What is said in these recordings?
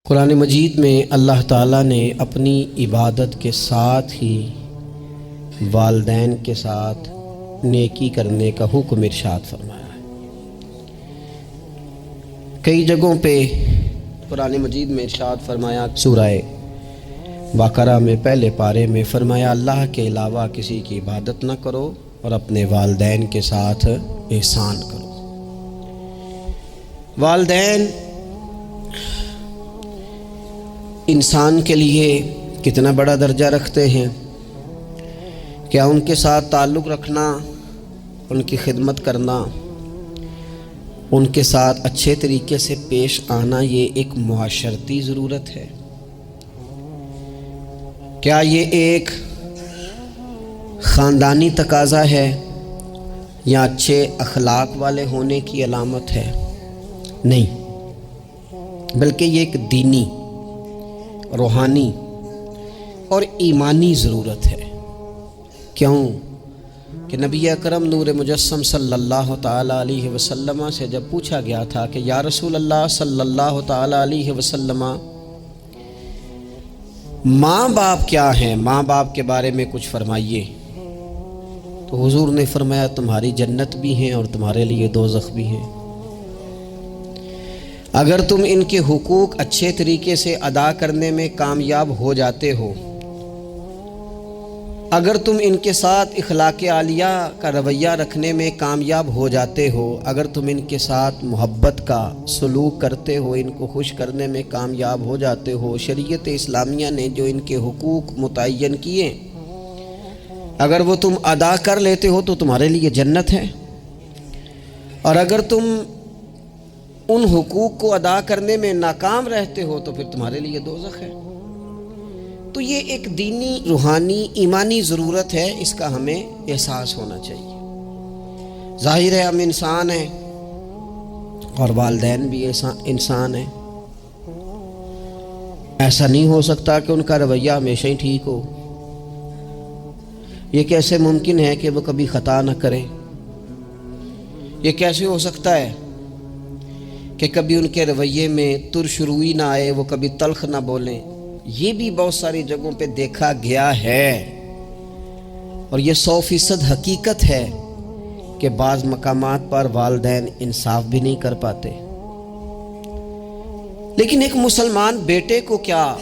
قرآن مجید میں اللہ تعالیٰ نے اپنی عبادت کے ساتھ ہی والدین کے ساتھ نیکی کرنے کا حکم ارشاد فرمایا ہے۔ کئی جگہوں پہ قرآن مجید میں ارشاد فرمایا، سورہ بقرہ میں پہلے پارے میں فرمایا اللہ کے علاوہ کسی کی عبادت نہ کرو اور اپنے والدین کے ساتھ احسان کرو۔ والدین انسان کے لیے کتنا بڑا درجہ رکھتے ہیں، کیا ان کے ساتھ تعلق رکھنا، ان کی خدمت کرنا، ان کے ساتھ اچھے طریقے سے پیش آنا یہ ایک معاشرتی ضرورت ہے؟ کیا یہ ایک خاندانی تقاضا ہے یا اچھے اخلاق والے ہونے کی علامت ہے؟ نہیں، بلکہ یہ ایک دینی، روحانی اور ایمانی ضرورت ہے۔ کیوں کہ نبی اکرم نور مجسم صلی اللہ تعالیٰ علیہ وسلم سے جب پوچھا گیا تھا کہ یا رسول اللہ صلی اللہ تعالیٰ علیہ وسلم ماں باپ کیا ہیں، ماں باپ کے بارے میں کچھ فرمائیے، تو حضور نے فرمایا تمہاری جنت بھی ہیں اور تمہارے لیے دوزخ بھی ہیں۔ اگر تم ان کے حقوق اچھے طریقے سے ادا کرنے میں کامیاب ہو جاتے ہو، اگر تم ان کے ساتھ اخلاق عالیہ کا رویہ رکھنے میں کامیاب ہو جاتے ہو، اگر تم ان کے ساتھ محبت کا سلوک کرتے ہو، ان کو خوش کرنے میں کامیاب ہو جاتے ہو، شریعت اسلامیہ نے جو ان کے حقوق متعین کیے اگر وہ تم ادا کر لیتے ہو تو تمہارے لیے جنت ہے، اور اگر تم ان حقوق کو ادا کرنے میں ناکام رہتے ہو تو پھر تمہارے لیے دوزخ ہے۔ تو یہ ایک دینی، روحانی، ایمانی ضرورت ہے، اس کا ہمیں احساس ہونا چاہیے۔ ظاہر ہے ہم انسان ہیں اور والدین بھی انسان ہیں، ایسا نہیں ہو سکتا کہ ان کا رویہ ہمیشہ ہی ٹھیک ہو۔ یہ کیسے ممکن ہے کہ وہ کبھی خطا نہ کریں؟ یہ کیسے ہو سکتا ہے کہ کبھی ان کے رویے میں ترش روئی نہ آئے، وہ کبھی تلخ نہ بولیں؟ یہ بھی بہت ساری جگہوں پہ دیکھا گیا ہے، اور یہ 100% حقیقت ہے کہ بعض مقامات پر والدین انصاف بھی نہیں کر پاتے۔ لیکن ایک مسلمان بیٹے کو کیا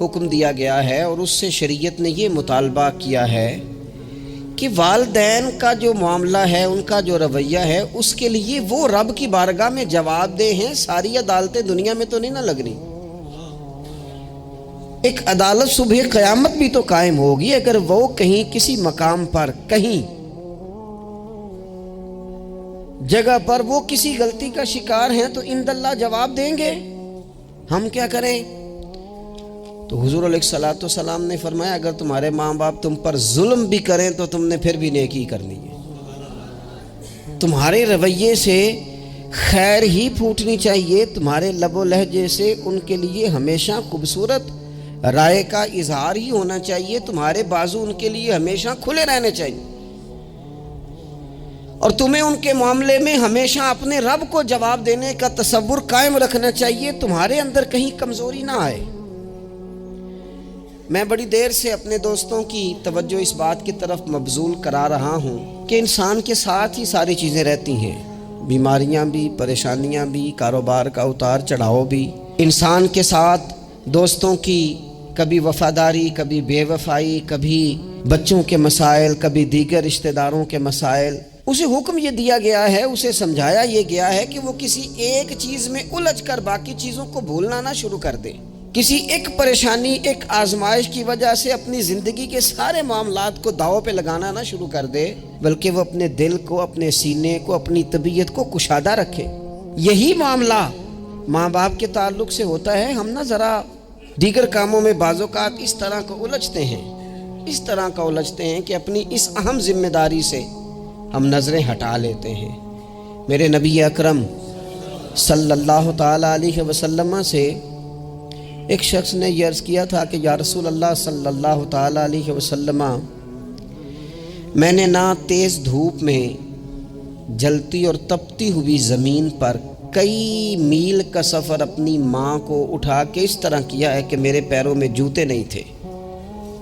حکم دیا گیا ہے، اور اس سے شریعت نے یہ مطالبہ کیا ہے کہ والدین کا جو معاملہ ہے، ان کا جو رویہ ہے، اس کے لیے وہ رب کی بارگاہ میں جواب دہ ہیں۔ ساری عدالتیں دنیا میں تو نہیں نہ لگنی، ایک عدالت صبح قیامت بھی تو قائم ہوگی۔ اگر وہ کہیں کسی مقام پر، کہیں جگہ پر وہ کسی غلطی کا شکار ہیں تو عند اللہ جواب دیں گے۔ ہم کیا کریں؟ تو حضور علیہ الصلوۃ والسلام نے فرمایا اگر تمہارے ماں باپ تم پر ظلم بھی کریں تو تم نے پھر بھی نیکی کرنی ہے۔ تمہارے رویے سے خیر ہی پھوٹنی چاہیے، تمہارے لب و لہجے سے ان کے لیے ہمیشہ خوبصورت رائے کا اظہار ہی ہونا چاہیے، تمہارے بازو ان کے لیے ہمیشہ کھلے رہنے چاہیے، اور تمہیں ان کے معاملے میں ہمیشہ اپنے رب کو جواب دینے کا تصور قائم رکھنا چاہیے، تمہارے اندر کہیں کمزوری نہ آئے۔ میں بڑی دیر سے اپنے دوستوں کی توجہ اس بات کی طرف مبذول کرا رہا ہوں کہ انسان کے ساتھ ہی ساری چیزیں رہتی ہیں، بیماریاں بھی، پریشانیاں بھی، کاروبار کا اتار چڑھاؤ بھی۔ انسان کے ساتھ دوستوں کی کبھی وفاداری، کبھی بے وفائی، کبھی بچوں کے مسائل، کبھی دیگر رشتہ داروں کے مسائل۔ اسے حکم یہ دیا گیا ہے، اسے سمجھایا یہ گیا ہے کہ وہ کسی ایک چیز میں الجھ کر باقی چیزوں کو بھولنا نہ شروع کر دے، کسی ایک پریشانی، ایک آزمائش کی وجہ سے اپنی زندگی کے سارے معاملات کو داؤ پہ لگانا نہ شروع کر دے، بلکہ وہ اپنے دل کو، اپنے سینے کو، اپنی طبیعت کو کشادہ رکھے۔ یہی معاملہ ماں باپ کے تعلق سے ہوتا ہے۔ ہم نہ ذرا دیگر کاموں میں بعض اوقات اس طرح کو الجھتے ہیں کہ اپنی اس اہم ذمہ داری سے ہم نظریں ہٹا لیتے ہیں۔ میرے نبی اکرم صلی اللہ تعالیٰ علیہ وسلم سے ایک شخص نے یہ عرض کیا تھا کہ یا رسول اللہ صلی اللہ تعالیٰ علیہ وسلم، میں نے نہ تیز دھوپ میں جلتی اور تپتی ہوئی زمین پر کئی میل کا سفر اپنی ماں کو اٹھا کے اس طرح کیا ہے کہ میرے پیروں میں جوتے نہیں تھے۔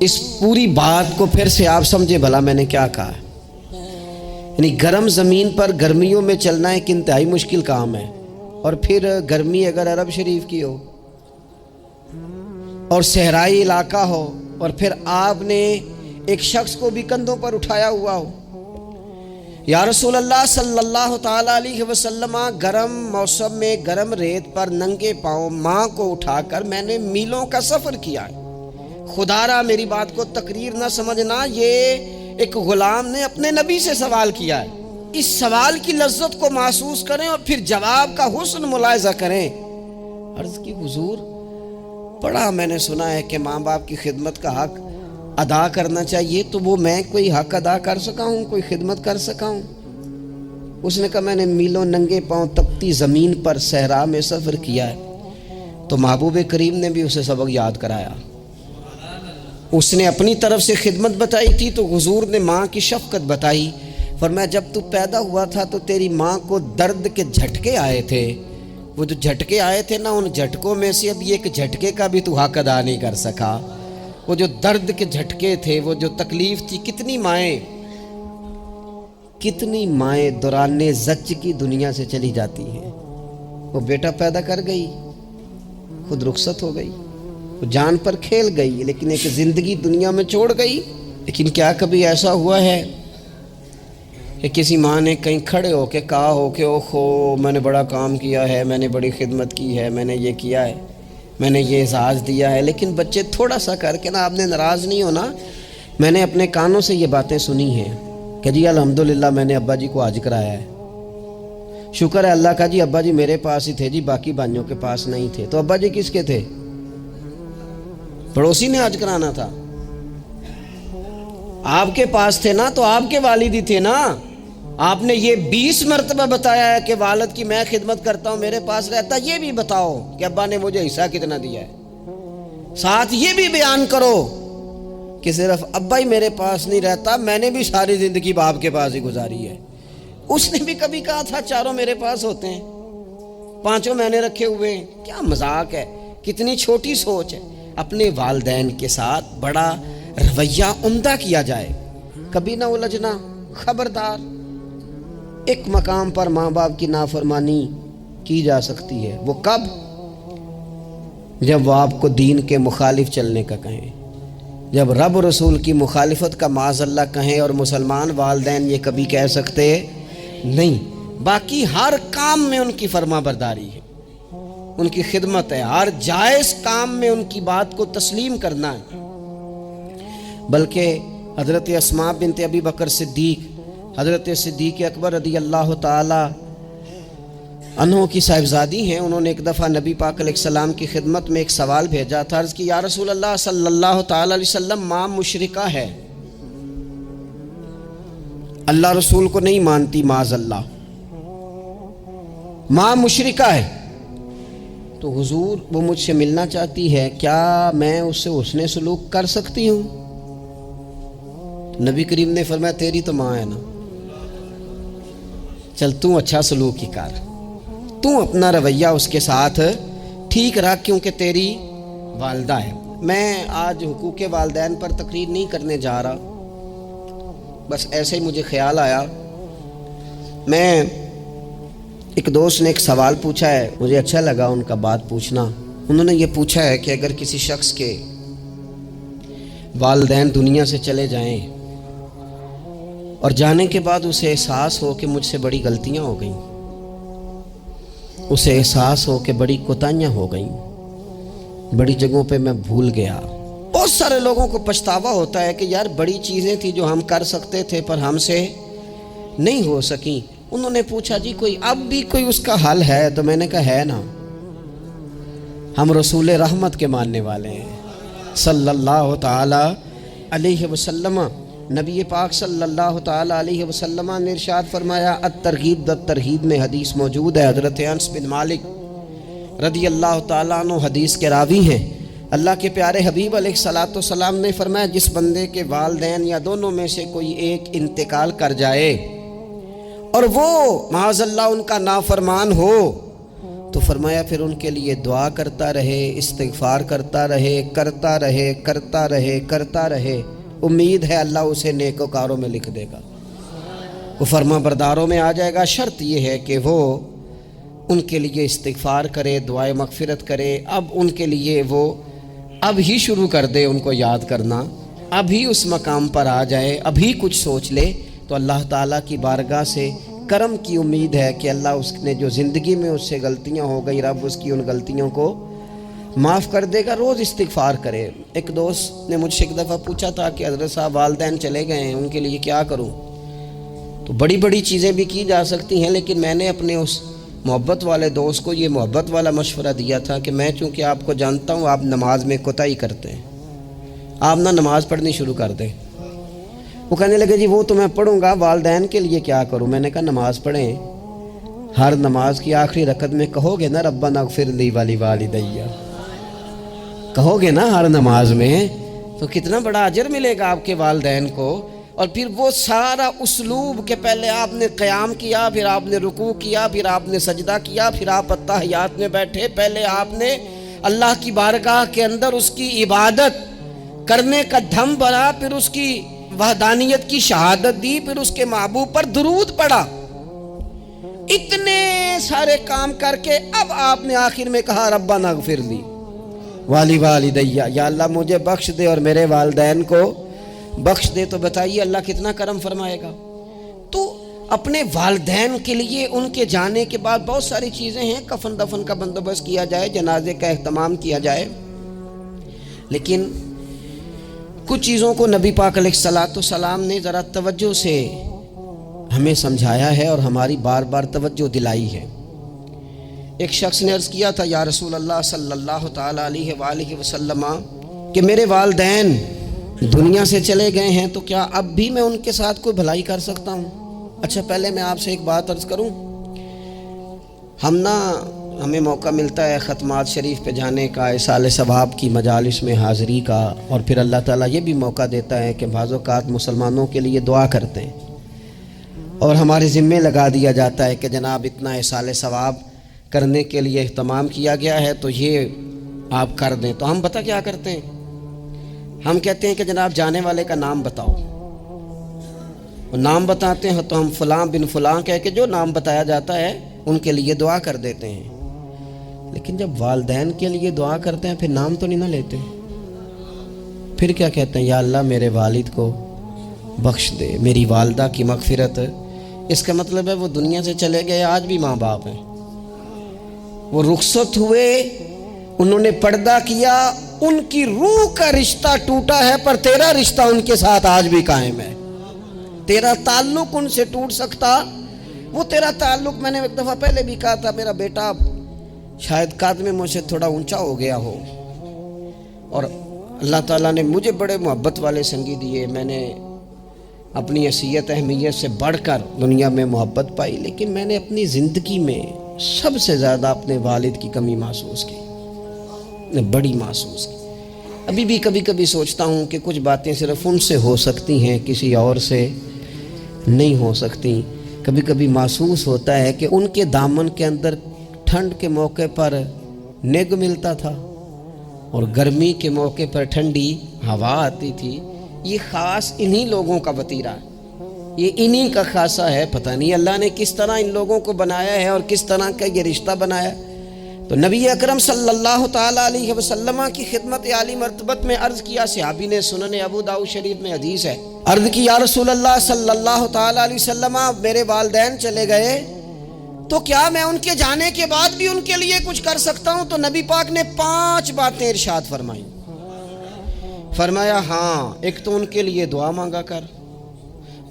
اس پوری بات کو پھر سے آپ سمجھے بھلا میں نے کیا کہا، یعنی گرم زمین پر گرمیوں میں چلنا ایک انتہائی مشکل کام ہے، اور پھر گرمی اگر عرب شریف کی ہو اور صحرائی علاقہ ہو، اور پھر آپ نے ایک شخص کو بھی کندھوں پر اٹھایا ہوا ہو۔ یا رسول اللہ صلی اللہ تعالیٰ علیہ وسلم، گرم موسم میں گرم ریت پر ننگے پاؤں ماں کو اٹھا کر میں نے میلوں کا سفر کیا ہے۔ خدا را میری بات کو تقریر نہ سمجھنا، یہ ایک غلام نے اپنے نبی سے سوال کیا ہے۔ اس سوال کی لذت کو محسوس کریں اور پھر جواب کا حسن ملاحظہ کریں۔ عرض کی حضور، بڑا میں نے سنا ہے کہ ماں باپ کی خدمت کا حق ادا کرنا چاہیے، تو وہ میں کوئی حق ادا کر سکا ہوں، کوئی خدمت کر سکا ہوں؟ اس نے کہا میں نے میلوں ننگے پاؤں تپتی زمین پر صحرا میں سفر کیا ہے۔ تو محبوب کریم نے بھی اسے سبق یاد کرایا۔ اس نے اپنی طرف سے خدمت بتائی تھی تو حضور نے ماں کی شفقت بتائی۔ فرمایا جب تو پیدا ہوا تھا تو تیری ماں کو درد کے جھٹکے آئے تھے، وہ جو جھٹکے آئے تھے نا، ان جھٹکوں میں سے اب یہ ایک جھٹکے کا بھی تو حق ادا نہیں کر سکا۔ وہ جو درد کے جھٹکے تھے، وہ جو تکلیف تھی، کتنی مائیں دوران زچ کی دنیا سے چلی جاتی ہیں۔ وہ بیٹا پیدا کر گئی، خود رخصت ہو گئی، وہ جان پر کھیل گئی، لیکن ایک زندگی دنیا میں چھوڑ گئی۔ لیکن کیا کبھی ایسا ہوا ہے کہ کسی ماں نے کہیں کھڑے ہو کے کہا ہو کہ اوہو میں نے بڑا کام کیا ہے، میں نے بڑی خدمت کی ہے، میں نے یہ کیا ہے، میں نے یہ اعزاز دیا ہے، لیکن بچے تھوڑا سا کر کے نا، آپ نے ناراض نہیں ہونا، میں نے اپنے کانوں سے یہ باتیں سنی ہیں کہ جی الحمدللہ میں نے ابا جی کو حج کرایا ہے، شکر ہے اللہ کا جی، ابا جی میرے پاس ہی تھے جی، باقی بھائیوں کے پاس نہیں تھے۔ تو ابا جی کس کے تھے؟ پڑوسی نے حج کرانا تھا، آپ کے پاس تھے نا، تو آپ کے والد ہی تھے نا۔ آپ نے یہ 20 مرتبہ بتایا ہے کہ والد کی میں خدمت کرتا ہوں، میرے پاس رہتا، یہ بھی بتاؤ کہ ابا نے مجھے حصہ کتنا دیا ہے۔ ساتھ یہ بھی بیان کرو کہ صرف ابا ہی میرے پاس نہیں رہتا، میں نے بھی ساری زندگی باپ کے پاس ہی گزاری ہے۔ اس نے بھی کبھی کہا تھا چاروں میرے پاس ہوتے ہیں، پانچوں میں نے رکھے ہوئے ہیں۔ کیا مذاق ہے، کتنی چھوٹی سوچ ہے۔ اپنے والدین کے ساتھ بڑا رویہ عمدہ کیا جائے، کبھی نہ الجھنا۔ خبردار، ایک مقام پر ماں باپ کی نافرمانی کی جا سکتی ہے، وہ کب؟ جب وہ آپ کو دین کے مخالف چلنے کا کہیں، جب رب رسول کی مخالفت کا معاذ اللہ کہیں، اور مسلمان والدین یہ کبھی کہہ سکتے نہیں۔ باقی ہر کام میں ان کی فرما برداری ہے، ان کی خدمت ہے، ہر جائز کام میں ان کی بات کو تسلیم کرنا ہے۔ بلکہ حضرت اسماء بنت ابی بکر صدیق، حضرت صدیق اکبر رضی اللہ تعالی عنہ کی صاحبزادی ہیں، انہوں نے ایک دفعہ نبی پاک علیہ السلام کی خدمت میں ایک سوال بھیجا تھا۔ عرض کی یا رسول اللہ صلی اللہ تعالی علیہ وسلم، ماں مشرکہ ہے، اللہ رسول کو نہیں مانتی، معاذ اللہ، ماں مشرکہ ہے، تو حضور وہ مجھ سے ملنا چاہتی ہے، کیا میں اس سے حسن سلوک کر سکتی ہوں؟ نبی کریم نے فرمایا تیری تو ماں ہے نا، چل تو اچھا سلوک ہی کر، تو اپنا رویہ اس کے ساتھ ٹھیک رکھ، کیونکہ تیری والدہ ہے۔ میں آج حقوق والدین پر تقریر نہیں کرنے جا رہا، بس ایسے ہی مجھے خیال آیا۔ میں ایک دوست نے ایک سوال پوچھا ہے، مجھے اچھا لگا ان کا بات پوچھنا۔ انہوں نے یہ پوچھا ہے کہ اگر کسی شخص کے والدین دنیا سے چلے جائیں اور جانے کے بعد اسے احساس ہو کہ مجھ سے بڑی غلطیاں ہو گئیں، اسے احساس ہو کہ بڑی کوتاہیاں ہو گئیں، بڑی جگہوں پہ میں بھول گیا۔ بہت سارے لوگوں کو پچھتاوا ہوتا ہے کہ یار بڑی چیزیں تھیں جو ہم کر سکتے تھے پر ہم سے نہیں ہو سکیں۔ انہوں نے پوچھا جی کوئی اب بھی کوئی اس کا حل ہے؟ تو میں نے کہا ہے نا، ہم رسول رحمت کے ماننے والے ہیں صلی اللہ تعالی علیہ وسلم۔ نبی پاک صلی اللہ تعالی علیہ وسلم نے ارشاد فرمایا، الترغیب والترہیب میں حدیث موجود ہے، حضرت انس بن مالک رضی اللہ تعالیٰ عنہ حدیث کے راوی ہیں۔ اللہ کے پیارے حبیب علیہ الصلاۃ والسلام نے فرمایا، جس بندے کے والدین یا دونوں میں سے کوئی ایک انتقال کر جائے اور وہ معاذ اللہ ان کا نافرمان ہو، تو فرمایا پھر ان کے لیے دعا کرتا رہے، استغفار کرتا رہے، کرتا رہے، کرتا رہے، کرتا رہے، امید ہے اللہ اسے نیکوکاروں میں لکھ دے گا، وہ فرما برداروں میں آ جائے گا۔ شرط یہ ہے کہ وہ ان کے لیے استغفار کرے، دعائے مغفرت کرے۔ اب ان کے لیے وہ اب ہی شروع کر دے ان کو یاد کرنا، ابھی اس مقام پر آ جائے، ابھی کچھ سوچ لے، تو اللہ تعالیٰ کی بارگاہ سے کرم کی امید ہے کہ اللہ اس نے جو زندگی میں اس سے غلطیاں ہو گئی، رب اس کی ان غلطیوں کو معاف کر دے گا۔ روز استغفار کرے۔ ایک دوست نے مجھ سے ایک دفعہ پوچھا تھا کہ حضرت صاحب والدین چلے گئے ہیں، ان کے لیے کیا کروں؟ تو بڑی بڑی چیزیں بھی کی جا سکتی ہیں، لیکن میں نے اپنے اس محبت والے دوست کو یہ محبت والا مشورہ دیا تھا کہ میں چونکہ آپ کو جانتا ہوں آپ نماز میں کوتاہی کرتے ہیں، آپ نہ نماز پڑھنی شروع کر دیں۔ وہ کہنے لگے جی وہ تو میں پڑھوں گا، والدین کے لیے کیا کروں؟ میں نے کہا نماز پڑھیں، ہر نماز کی آخری رکعت میں کہو گے نا ربنا اغفر لی ولوالدیّ، کہو گے نا ہر نماز میں، تو کتنا بڑا اجر ملے گا آپ کے والدین کو۔ اور پھر وہ سارا اسلوب کہ پہلے آپ نے قیام کیا، پھر آپ نے رکوع کیا، پھر آپ نے سجدہ کیا، پھر آپ اتحیات میں بیٹھے، پہلے آپ نے اللہ کی بارگاہ کے اندر اس کی عبادت کرنے کا دھم بھرا، پھر اس کی وحدانیت کی شہادت دی، پھر اس کے محبوب پر درود پڑھا۔ اتنے سارے کام کر کے اب آپ نے آخر میں کہا ربنا اغفر لی ولوالدیّ، یا اللہ مجھے بخش دے اور میرے والدین کو بخش دے۔ تو بتائیے اللہ کتنا کرم فرمائے گا۔ تو اپنے والدین کے لیے ان کے جانے کے بعد بہت ساری چیزیں ہیں، کفن دفن کا بندوبست کیا جائے، جنازے کا اہتمام کیا جائے، لیکن کچھ چیزوں کو نبی پاک علیہ الصلوۃ والسلام نے ذرا توجہ سے ہمیں سمجھایا ہے اور ہماری بار بار توجہ دلائی ہے۔ ایک شخص نے عرض کیا تھا یا رسول اللہ صلی اللہ تعالیٰ علیہ وآلہ وسلم کہ میرے والدین دنیا سے چلے گئے ہیں تو کیا اب بھی میں ان کے ساتھ کوئی بھلائی کر سکتا ہوں؟ اچھا پہلے میں آپ سے ایک بات عرض کروں، ہمیں موقع ملتا ہے ختمات شریف پہ جانے کا، اِصال ثواب کی مجالس میں حاضری کا، اور پھر اللہ تعالیٰ یہ بھی موقع دیتا ہے کہ بعض اوقات مسلمانوں کے لیے دعا کرتے ہیں اور ہمارے ذمے لگا دیا جاتا ہے کہ جناب اتنا اِصال ثواب کرنے کے لیے اہتمام کیا گیا ہے تو یہ آپ کر دیں۔ تو ہم پتہ کیا کرتے ہیں، ہم کہتے ہیں کہ جناب جانے والے کا نام بتاؤ، اور نام بتاتے ہیں تو ہم فلاں بن فلاں کہہ کے جو نام بتایا جاتا ہے ان کے لیے دعا کر دیتے ہیں، لیکن جب والدین کے لیے دعا کرتے ہیں پھر نام تو نہیں نہ لیتے، پھر کیا کہتے ہیں یا اللہ میرے والد کو بخش دے، میری والدہ کی مغفرت۔ اس کا مطلب ہے وہ دنیا سے چلے گئے، آج بھی ماں باپ ہیں، وہ رخصت ہوئے، انہوں نے پردہ کیا، ان کی روح کا رشتہ ٹوٹا ہے، پر تیرا رشتہ ان کے ساتھ آج بھی قائم ہے، تیرا تعلق ان سے ٹوٹ سکتا، وہ تیرا تعلق، میں نے ایک دفعہ پہلے بھی کہا تھا، میرا بیٹا شاید قد میں مجھ سے تھوڑا اونچا ہو گیا ہو، اور اللہ تعالیٰ نے مجھے بڑے محبت والے سنگی دیے، میں نے اپنی حیثیت اہمیت سے بڑھ کر دنیا میں محبت پائی، لیکن میں نے اپنی زندگی میں سب سے زیادہ اپنے والد کی کمی محسوس کی، میں بڑی محسوس کی۔ ابھی بھی کبھی کبھی سوچتا ہوں کہ کچھ باتیں صرف ان سے ہو سکتی ہیں، کسی اور سے نہیں ہو سکتی۔ کبھی کبھی محسوس ہوتا ہے کہ ان کے دامن کے اندر ٹھنڈ کے موقع پر نگ ملتا تھا اور گرمی کے موقع پر ٹھنڈی ہوا آتی تھی۔ یہ خاص انہی لوگوں کا وطیرہ ہے، یہ انہی کا خاصہ ہے، پتہ نہیں اللہ نے کس طرح ان لوگوں کو بنایا ہے اور کس طرح کا یہ رشتہ بنایا ہے۔ تو نبی اکرم صلی اللہ تعالیٰ علیہ وسلم کی خدمت عالی مرتبت میں عرض کیا، صحابی نے سنن ابو داؤد شریف میں حدیث ہے، عرض کی یا رسول اللہ صلی اللہ تعالیٰ علیہ وسلم میرے والدین چلے گئے تو کیا میں ان کے جانے کے بعد بھی ان کے لیے کچھ کر سکتا ہوں؟ تو نبی پاک نے 5 باتیں ارشاد فرمائیں۔ فرمایا ہاں، ایک تو ان کے لیے دعا مانگا کر،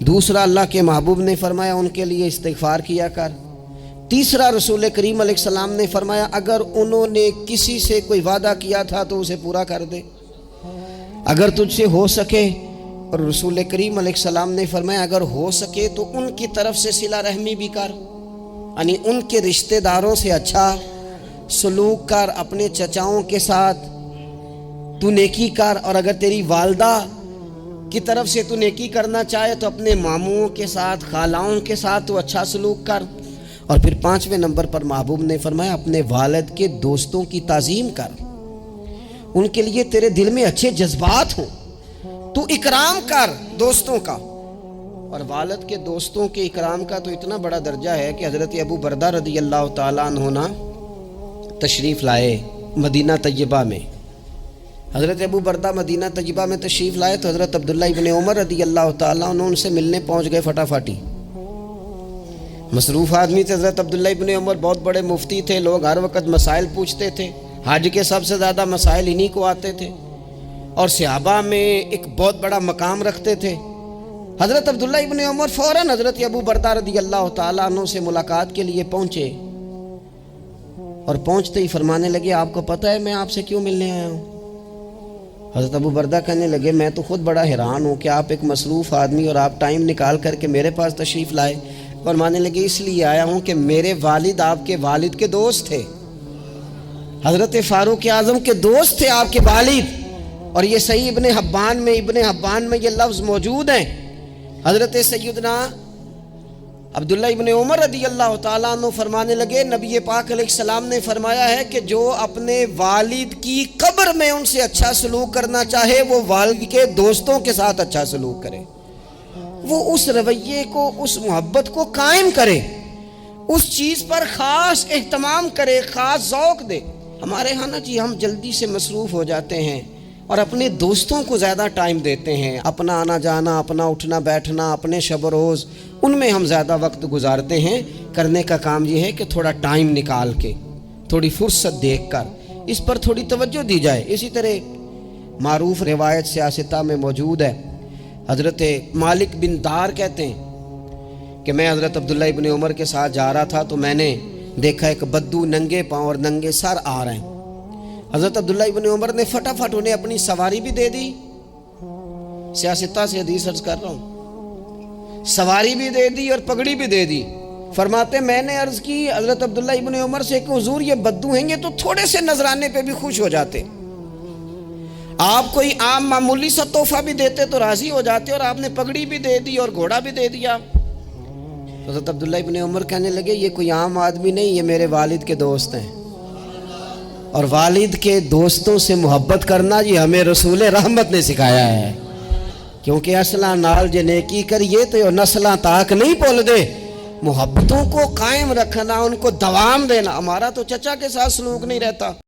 دوسرا اللہ کے محبوب نے فرمایا ان کے لیے استغفار کیا کر، تیسرا رسول کریم علیہ السلام نے فرمایا اگر انہوں نے کسی سے کوئی وعدہ کیا تھا تو اسے پورا کر دے، اگر تجھ سے ہو سکے، اور رسول کریم علیہ السلام نے فرمایا اگر ہو سکے تو ان کی طرف سے صلہ رحمی بھی کر، یعنی ان کے رشتہ داروں سے اچھا سلوک کر، اپنے چچاؤں کے ساتھ تو نیکی کر، اور اگر تیری والدہ کی طرف سے تو نیکی کرنا چاہے تو اپنے ماموں کے ساتھ، خالاؤں کے ساتھ تو اچھا سلوک کر، اور پھر 5ویں نمبر پر محبوب نے فرمایا اپنے والد کے دوستوں کی تعظیم کر، ان کے لیے تیرے دل میں اچھے جذبات ہوں، تو اکرام کر دوستوں کا۔ اور والد کے دوستوں کے اکرام کا تو اتنا بڑا درجہ ہے کہ حضرت ابو بردہ رضی اللہ تعالیٰ عنہ تشریف لائے مدینہ طیبہ میں۔ حضرت ابو بردہ مدینہ طیبہ میں تشریف لائے تو حضرت عبداللہ ابن عمر رضی اللہ تعالیٰ عنہ ان سے ملنے پہنچ گئے فٹافٹی۔ مصروف آدمی تھے حضرت عبداللہ ابن عمر، بہت بڑے مفتی تھے، لوگ ہر وقت مسائل پوچھتے تھے، حج کے سب سے زیادہ مسائل انہی کو آتے تھے، اور صحابہ میں ایک بہت بڑا مقام رکھتے تھے۔ حضرت عبداللہ ابن عمر فوراً حضرت ابو بردہ رضی اللہ تعالیٰ عنہ سے ملاقات کے لیے پہنچے، اور پہنچتے ہی فرمانے لگے آپ کو پتہ ہے میں آپ سے کیوں ملنے آیا ہوں؟ حضرت ابو بردہ کہنے لگے میں تو خود بڑا حیران ہوں کہ آپ ایک مصروف آدمی اور آپ ٹائم نکال کر کے میرے پاس تشریف لائے۔ فرمانے لگے اس لیے آیا ہوں کہ میرے والد آپ کے والد کے دوست تھے، حضرت فاروق اعظم کے دوست تھے آپ کے والد، اور یہ صحیح ابن حبان میں یہ لفظ موجود ہیں۔ حضرت سیدنا عبداللہ ابن عمر رضی اللہ تعالیٰ عنہ فرمانے لگے نبی پاک علیہ السلام نے فرمایا ہے کہ جو اپنے والد کی قبر میں ان سے اچھا سلوک کرنا چاہے وہ والد کے دوستوں کے ساتھ اچھا سلوک کرے، وہ اس رویے کو، اس محبت کو قائم کرے، اس چیز پر خاص اہتمام کرے، خاص ذوق دے۔ ہمارے ہاں نا جی ہم جلدی سے مصروف ہو جاتے ہیں اور اپنے دوستوں کو زیادہ ٹائم دیتے ہیں، اپنا آنا جانا، اپنا اٹھنا بیٹھنا، اپنے شب و روز ان میں ہم زیادہ وقت گزارتے ہیں۔ کرنے کا کام یہ ہے کہ تھوڑا ٹائم نکال کے، تھوڑی فرصت دیکھ کر اس پر تھوڑی توجہ دی جائے۔ اسی طرح معروف روایت سیاستہ میں موجود ہے، حضرت مالک بن دار کہتے ہیں کہ میں حضرت عبداللہ ابن عمر کے ساتھ جا رہا تھا تو میں نے دیکھا ایک بدو ننگے پاؤں اور ننگے سر آ رہے ہیں۔ حضرت عبداللہ ابن عمر نے فٹافٹ انہیں اپنی سواری بھی دے دی، سیاستہ سے حدیث عرض کر رہا ہوں، سواری بھی دے دی اور پگڑی بھی دے دی۔ فرماتے میں نے عرض کی حضرت عبداللہ ابن عمر سے کہ حضور یہ بدو ہیں گے تو تھوڑے سے نذرانے پہ بھی خوش ہو جاتے، آپ کوئی عام معمولی سا تحفہ بھی دیتے تو راضی ہو جاتے، اور آپ نے پگڑی بھی دے دی اور گھوڑا بھی دے دیا۔ حضرت عبداللہ ابن عمر کہنے لگے یہ کوئی عام آدمی نہیں، یہ میرے والد کے دوست ہیں، اور والد کے دوستوں سے محبت کرنا یہ ہمیں رسول رحمت نے سکھایا ہے، کیونکہ اصلاں نال جے نیکی کریے تو نسلاں تاک نہیں بھول دے۔ محبتوں کو قائم رکھنا، ان کو دوام دینا۔ ہمارا تو چچا کے ساتھ سلوک نہیں رہتا۔